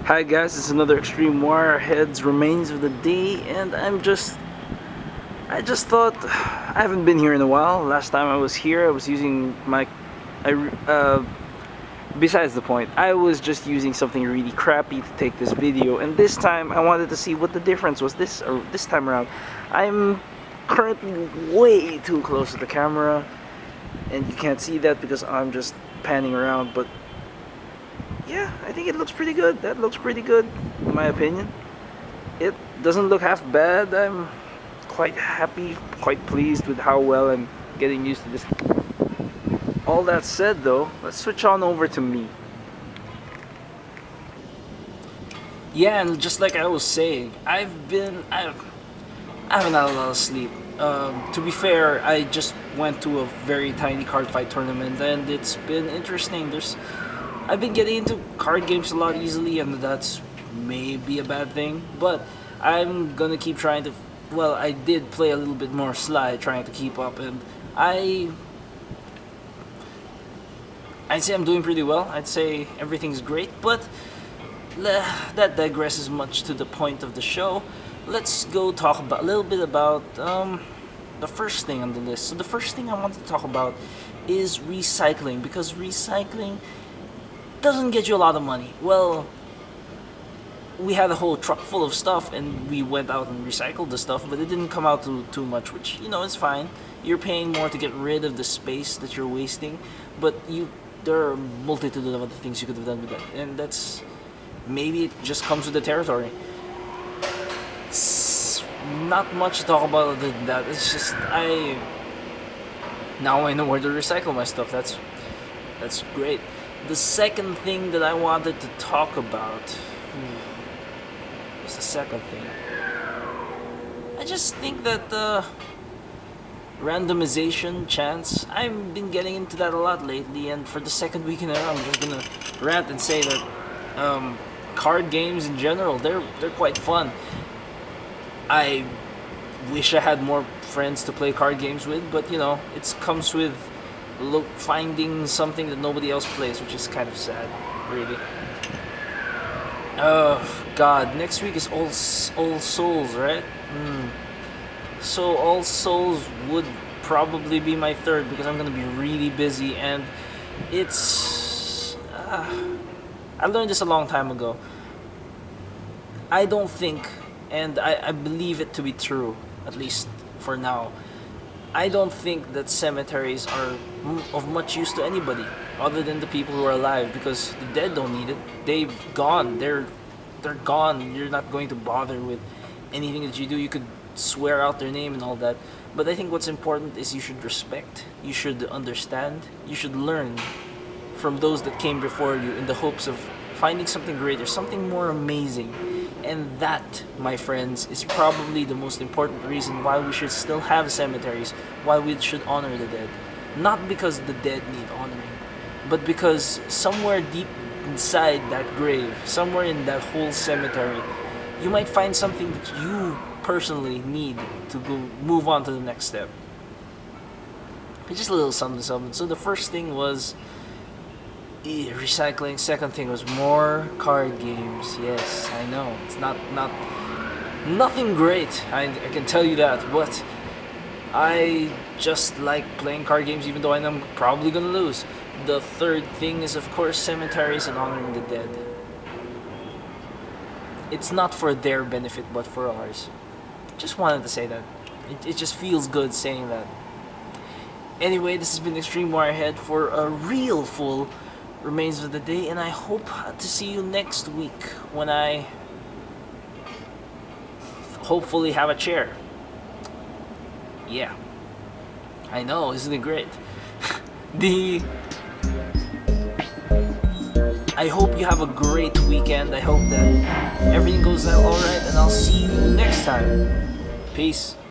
Hi guys, it's another Extreme Wirehead's Remains of the Day, and I just thought, I haven't been here in a while. Last time I was here, I was using besides the point, I was just using something really crappy to take this video, and this time I wanted to see what the difference was this time around. I'm currently way too close to the camera, and you can't see that because I'm just panning around, but yeah, I think it looks pretty good. That looks pretty good, in my opinion. It doesn't look half bad. I'm quite happy, quite pleased with how well I'm getting used to this. All that said though, let's switch on over to me. Yeah, and just like I was saying, I haven't had a lot of sleep. To be fair, I just went to a very tiny card fight tournament, and it's been interesting. I've been getting into card games a lot easily, and that's maybe a bad thing. But I'm gonna keep trying to. Well, I did play a little bit more Sly, trying to keep up, and I'd say I'm doing pretty well. I'd say everything's great, but that digresses much to the point of the show. Let's go talk about a little bit about the first thing on the list. So the first thing I want to talk about is recycling, because recycling doesn't get you a lot of money. Well, we had a whole truck full of stuff and we went out and recycled the stuff, but it didn't come out to too much, which, you know, is fine. You're paying more to get rid of the space that you're wasting, but there are a multitude of other things you could have done with that, and that's maybe it just comes with the territory. Not much to talk about other than that. It's just now I know where to recycle my stuff. That's great. The second thing that I wanted to talk about, what's the second thing? I just think that randomization, chance, I've been getting into that a lot lately, and for the second week in a row, I'm just gonna rant and say that card games in general, they're quite fun. I wish I had more friends to play card games with, but you know, it comes with finding something that nobody else plays, which is kind of sad, really. Oh God, next week is All Souls, right? So All Souls would probably be my third, because I'm gonna be really busy, and it's I learned this a long time ago. I don't think, and I believe it to be true, at least for now, I don't think that cemeteries are of much use to anybody other than the people who are alive, because the dead don't need it. They've gone. They're gone. You're not going to bother with anything that you do. You could swear out their name and all that. But I think what's important is you should respect, you should understand, you should learn from those that came before you in the hopes of finding something greater, something more amazing. And that, my friends, is probably the most important reason why we should still have cemeteries, why we should honor the dead. Not because the dead need honoring, but because somewhere deep inside that grave, somewhere in that whole cemetery, you might find something that you personally need to go move on to the next step. It's just a little something something. So the first thing was recycling. Second thing was more card games. Yes, I know it's not nothing great. I can tell you that, but I just like playing card games, even though I know I'm probably gonna lose. The third thing is, of course, cemeteries and honoring the dead. It's not for their benefit, but for ours. Just wanted to say that. It just feels good saying that. Anyway, this has been Extreme Wirehead for a real full Remains of the Day, and I hope to see you next week when I hopefully have a chair. Yeah, I know, isn't it great? I hope you have a great weekend. I hope that everything goes alright, and I'll see you next time. Peace.